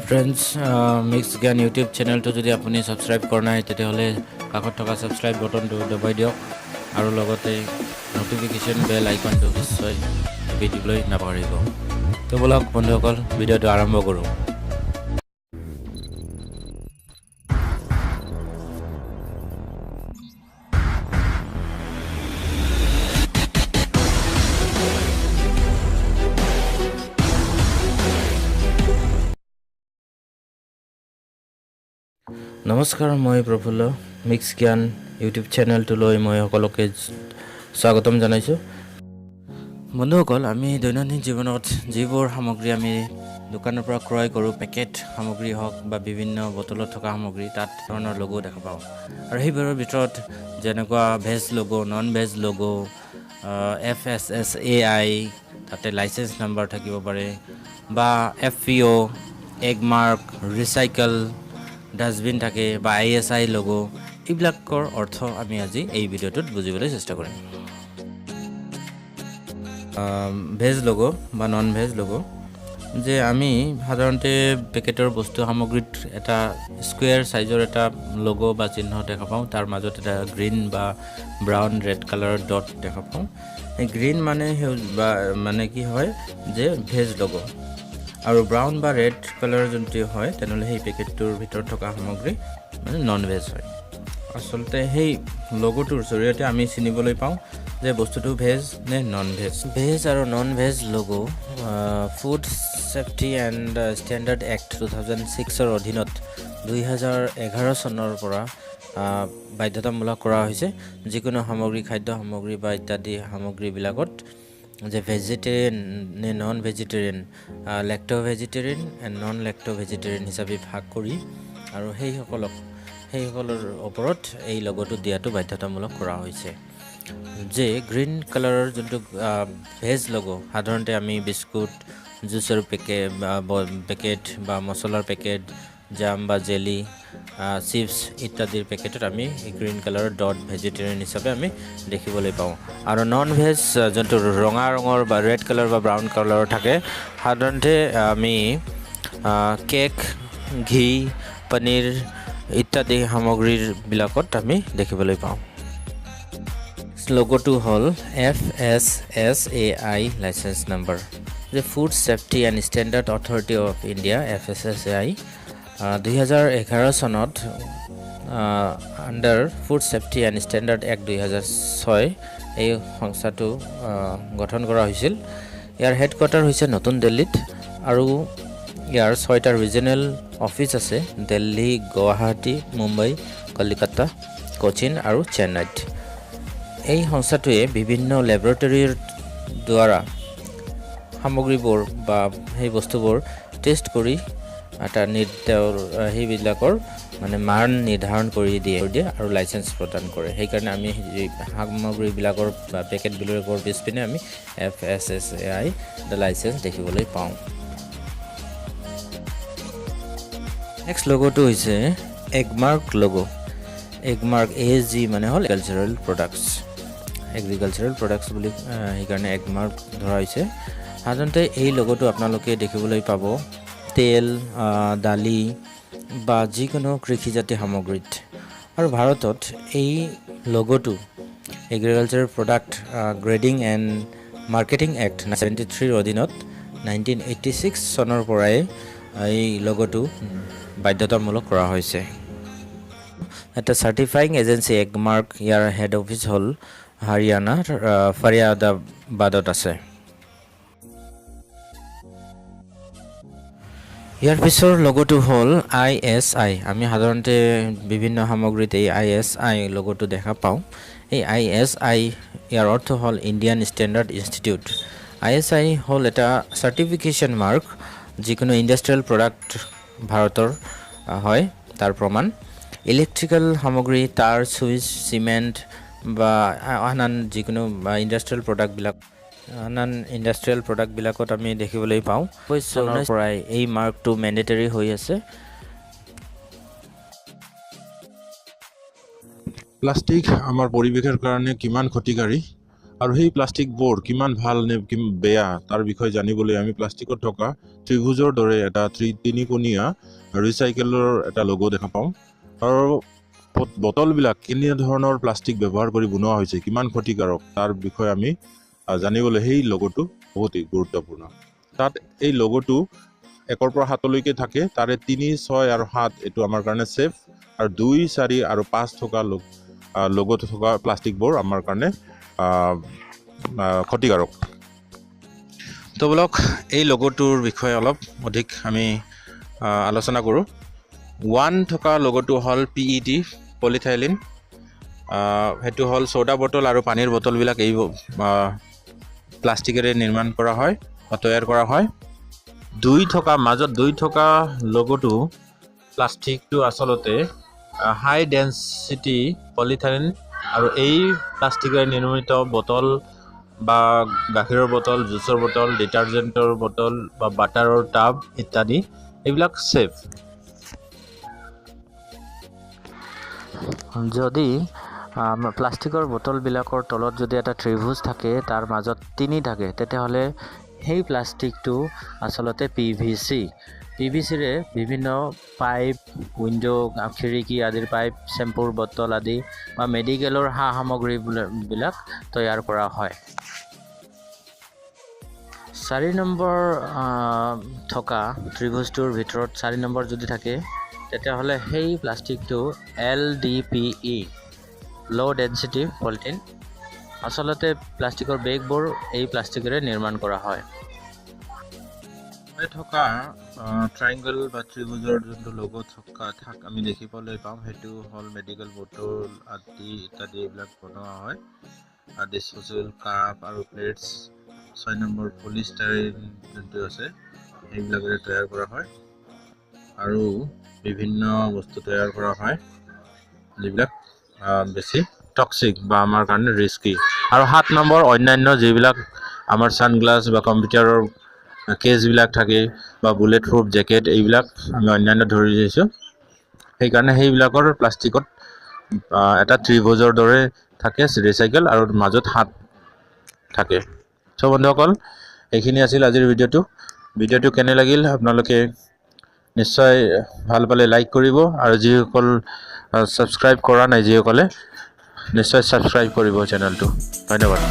Friends mix জ্ঞান YouTube চেনেলটো যদি আপুনি ছাবস্ক্ৰাইব কৰা নাই তেতিয়াহ'লে কাষত থকা ছাবস্ক্ৰাইব বটনটো দবাই দিয়ক আৰু লগতে ন'টিফিকেশ্যন বেল আইকনটো নিশ্চয় টিপি দিবলৈ নাপাহৰিব। তো বলক বন্ধুসকল ভিডিঅ'টো আৰম্ভ কৰোঁ। নমস্কাৰ, মই প্ৰফুল্ল। মিক্স জ্ঞান ইউটিউব চেনেলটোলৈ মই সকলোকে স্বাগতম জনাইছোঁ। বন্ধুসকল, আমি দৈনন্দিন জীৱনত যিবোৰ সামগ্ৰী আমি দোকানৰ পৰা ক্ৰয় কৰোঁ, পেকেট সামগ্ৰী হওক বা বিভিন্ন বটলত থকা সামগ্ৰী, তাত ধৰণৰ লগো দেখা পাওঁ। আৰু সেইবোৰৰ ভিতৰত যেনেকুৱা ভেজ লগো, নন ভেজ লগো, FSSAI, তাতে লাইচেঞ্চ নাম্বাৰ থাকিব পাৰে, বা FPO, egg mark, recycle, dustbin থাকে বা ISI লগো, এইবিলাকৰ অৰ্থ আমি আজি এই ভিডিঅ'টোত বুজিবলৈ চেষ্টা কৰিম। ভেজ লগো বা নন ভেজ লগো, যে আমি সাধাৰণতে পেকেটৰ বস্তু সামগ্ৰীত এটা স্কুৱেৰ চাইজৰ এটা লগো বা চিহ্ন দেখা পাওঁ। তাৰ মাজত এটা গ্ৰীণ বা ব্ৰাউন ৰেড কালাৰৰ ডট দেখা পাওঁ। এই গ্ৰীণ মানে মানে কি হয় যে ভেজ লগো, আৰু ব্ৰাউন বা ৰেড কালাৰ যোনটো হয় তেনেহ'লে সেই পেকেটটোৰ ভিতৰত থকা সামগ্ৰী মানে নন ভেজ হয়। আচলতে সেই লগোটোৰ জৰিয়তে আমি চিনিবলৈ পাওঁ যে বস্তুটো ভেজ নে নন ভেজ। ভেজ আৰু non veg logo food safety and standard act 2006ৰ অধীনত 2011 চনৰ পৰা বাধ্যতামূলক কৰা হৈছে। যিকোনো সামগ্ৰী, খাদ্য সামগ্ৰী বা ইত্যাদি সামগ্ৰীবিলাকত যে ভেজিটেৰিয়ান নে non vegetarian, lacto vegetarian and non lacto vegetarian হিচাপে ভাগ কৰি আৰু সেইসকলৰ ওপৰত এই লগোটো দিয়াটো বাধ্যতামূলক কৰা হৈছে। যে গ্ৰীণ কালাৰৰ যোনটো ভেজ লগো, সাধাৰণতে আমি বিস্কুট, জুচৰ পেকেট বা মছলাৰ পেকেট, জাম বা জেলি, চিপছ ইত্যাদিৰ পেকেটত আমি গ্ৰীণ কালাৰৰ ডট ভেজিটেৰিয়ান হিচাপে আমি দেখিবলৈ পাওঁ। আৰু নন ভেজ যোনটো ৰঙা ৰঙৰ বা ৰেড কালাৰ বা ব্ৰাউন কালাৰৰ থাকে, সাধাৰণতে আমি কেক, ঘি, পনীৰ ইত্যাদি সামগ্ৰীবিলাকত আমি দেখিবলৈ পাওঁ। লগোটো হ'ল FSSAI লাইচেঞ্চ নাম্বাৰ, যে food safety and standard authority of India FSSAI 2011 চনত under food safety and standard act 2006 এই সংস্থাটো গঠন কৰা হৈছিল। ইয়াৰ হেডকোৱাৰ্টাৰ হৈছে নতুন দিল্লীত আৰু ইয়াৰ 6টা ৰিজনেল অফিচ আছে: দিল্লী, গুৱাহাটী, মুম্বাই, কলিকতা, কোচিন আৰু চেন্নাইত। এই সংস্থাটোৱে বিভিন্ন লেবৰেটৰীৰ দ্বাৰা সামগ্ৰীবোৰ বা সেই বস্তুবোৰ টেষ্ট কৰি এটা সেইবিলাকৰ মানে মান নিৰ্ধাৰণ কৰি দিয়ে আৰু লাইচেঞ্চ প্ৰদান কৰে। সেইকাৰণে আমি সামগ্ৰীবিলাকৰ বা পেকেটবিলাকৰ পিছপিনে আমি FSSAI লাইচেঞ্চ দেখিবলৈ পাওঁ। নেক্সট লগোটো হৈছে এগমাৰ্ক লগো। এগমাৰ্ক AG মানে হ'ল এগ্ৰিকালচাৰেল প্ৰডাক্টছ বুলি সেইকাৰণে এগমাৰ্ক ধৰা হৈছে। সাধাৰণতে এই লগোটো আপোনালোকে দেখিবলৈ পাব তেল, দালি বা যিকোনো কৃষিজাতীয় সামগ্ৰীত। আৰু ভাৰতত এই লগোটো agricultural product grading and marketing act 73ৰ অধীনত 1986 চনৰ পৰাই এই লগোটো বাধ্যতামূলক কৰা হৈছে। এটা চাৰ্টিফাইং এজেঞ্চি এগমাৰ্ক, ইয়াৰ হেড অফিচ হ'ল হাৰিয়ানাৰ ফাৰিয়াদাবাদত আছে। ইয়াৰ পিছৰ লগোটো হ'ল ISI। আমি সাধাৰণতে বিভিন্ন সামগ্ৰীত এই ISI লগোটো দেখা পাওঁ। এই ISI ইয়াৰ অৰ্থ হ'ল ইণ্ডিয়ান ষ্টেণ্ডাৰ্ড ইনষ্টিটিউট। ISI হ'ল এটা চাৰ্টিফিকেশ্যন মাৰ্ক, যিকোনো ইণ্ডাষ্ট্ৰিয়েল প্ৰডাক্ট ভাৰতৰ হয় তাৰ প্ৰমাণ। ইলেক্ট্ৰিকেল সামগ্ৰী, তাঁৰ, চুইচ, চিমেণ্ট বা আন যিকোনো ইণ্ডাষ্ট্ৰিয়েল প্ৰডাক্টবিলাকত আমি দেখিবলৈ পাওঁ। 2019 চনৰ পৰাই এই মাৰ্কটো মেণ্ডেটৰী হৈ আছে। প্লাষ্টিক আমাৰ পৰিৱেশৰ কাৰণে কিমান ক্ষতিকাৰী আৰু সেই প্লাষ্টিকবোৰ কিমান ভাল নে বেয়া তাৰ বিষয়ে জানিবলৈ আমি প্লাষ্টিকত থকা ত্ৰিভুজৰ দৰে এটা তিনিকোণীয়া ৰিচাইকেলৰ এটা লগো দেখা পাওঁ। আৰু বটলবিলাক কেনে ধৰণৰ প্লাষ্টিক ব্যৱহাৰ কৰি বনোৱা হৈছে, কিমান ক্ষতিকাৰক তাৰ বিষয়ে আমি জানিবলৈ সেই লগোটো বহুতেই গুৰুত্বপূৰ্ণ। তাত এই লগোটো 1 পৰা 7লৈকে থাকে, তাৰে 3, 6 আৰু 7 এইটো আমাৰ কাৰণে ছেফ, আৰু 2, 4 আৰু 5 থকা লগোটো থকা প্লাষ্টিকবোৰ আমাৰ কাৰণে ক্ষতিকাৰক। তো বলক এই লগোটোৰ বিষয়ে অলপ অধিক আমি আলোচনা কৰোঁ। 1 থকা লগোটো হ'ল PET পলিথাইলিন। সেইটো হ'ল ছ'ডা বটল আৰু পানীৰ বটলবিলাক এই প্লাষ্টিকেৰে নিৰ্মাণ কৰা হয় বা তৈয়াৰ কৰা হয়। 2 থকা লগোটো প্লাষ্টিকটো আচলতে হাই ডেন্সিটি পলিথাইলিন, আৰু এই প্লাষ্টিকেৰে নিৰ্মিত বটল বা গাখীৰৰ বটল, জুচৰ বটল, ডিটাৰজেণ্টৰ বটল বা বাটাৰৰ টাব ইত্যাদি এইবিলাক ছেফ। যদি প্লাষ্টিকৰ বটলবিলাকৰ তলত যদি এটা ত্ৰিভুজ থাকে, তাৰ মাজত 3 থাকে, তেতিয়াহ'লে সেই প্লাষ্টিকটো আচলতে PVCৰে বিভিন্ন পাইপ, উইণ্ডো, খিৰিকী আদিৰ পাইপ, শ্বেম্পুৰ বটল আদি বা মেডিকেলৰ সামগ্ৰীবিলাক তৈয়াৰ কৰা হয়। 4 নম্বৰ থকা ত্ৰিভুজটোৰ ভিতৰত 4 নম্বৰ যদি থাকে, তেতিয়াহ'লে সেই প্লাষ্টিকটো LDPE ল' ডেন্সিটি পলিথিন। আচলতে প্লাষ্টিকৰ বেগবোৰ এই প্লাষ্টিকেৰে নিৰ্মাণ কৰা হয়। থকা ট্ৰাইংগল বা ত্ৰিভুজৰ যোনটো লগো আমি দেখিবলৈ পাম, সেইটো হ'ল মেডিকেল বটল আদি ইত্যাদি এইবিলাক বনোৱা হয়। ডিছপ'জেবল কাপ আৰু প্লেটছ। 6 নম্বৰ পলিষ্টাইৰিন যোনটো আছে সেইবিলাকেৰে তৈয়াৰ কৰা হয়, আৰু বিভিন্ন বস্তু তৈয়াৰ কৰা হয় যিবিলাক বেছি টক্সিক বা আমাৰ কাৰণে ৰিস্কি। আৰু 7 নম্বৰ অন্যান্য যিবিলাক আমাৰ ছানগ্লাছ বা কম্পিউটাৰৰ কেছবিলাক থাকে বা বুলেট প্ৰুফ জেকেট, এইবিলাক আমি অন্যান্য ধৰি দিছোঁ। সেইকাৰণে সেইবিলাকৰ প্লাষ্টিকত এটা ত্ৰিভুজৰ দৰে থাকে ৰিচাইকেল, আৰু মাজত 7 থাকে। চ' বন্ধুসকল, এইখিনি আছিল আজিৰ ভিডিঅ'টো কেনে লাগিল আপোনালোকে নিশ্চয় ভাল পালে লাইক কৰিব, আৰু যিসকল ছাবস্ক্ৰাইব কৰা নাই যিসকলে, নিশ্চয় ছাবস্ক্ৰাইব কৰিব চেনেলটো। ধন্যবাদ।